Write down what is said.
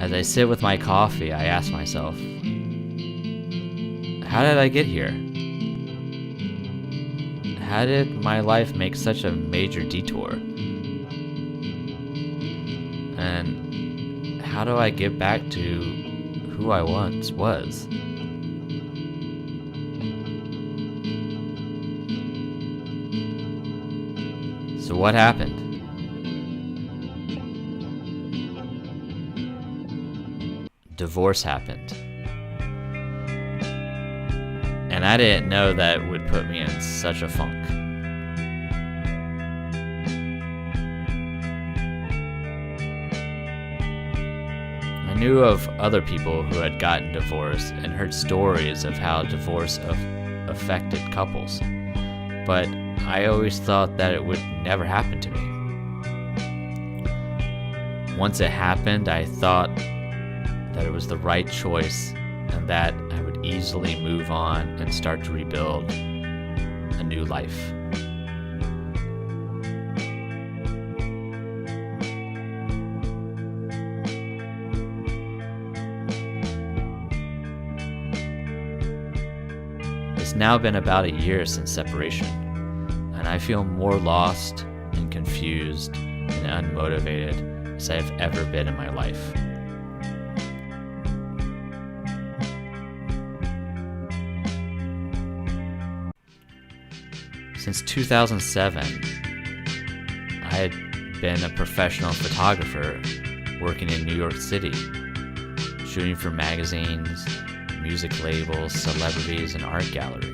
As I sit with my coffee, I ask myself, how did I get here? How did my life make such a major detour? And how do I get back to who I once was? So what happened? Divorce happened. And I didn't know that would put me in such a funk. I knew of other people who had gotten divorced and heard stories of how divorce affected couples, but I always thought that it would never happen to me. Once it happened, I thought that it was the right choice and that I would easily move on and start to rebuild a new life. It's now been about a year since separation, and I feel more lost and confused and unmotivated as I've ever been in my life. Since 2007, I had been a professional photographer working in New York City, shooting for magazines, music labels, celebrities, and art galleries.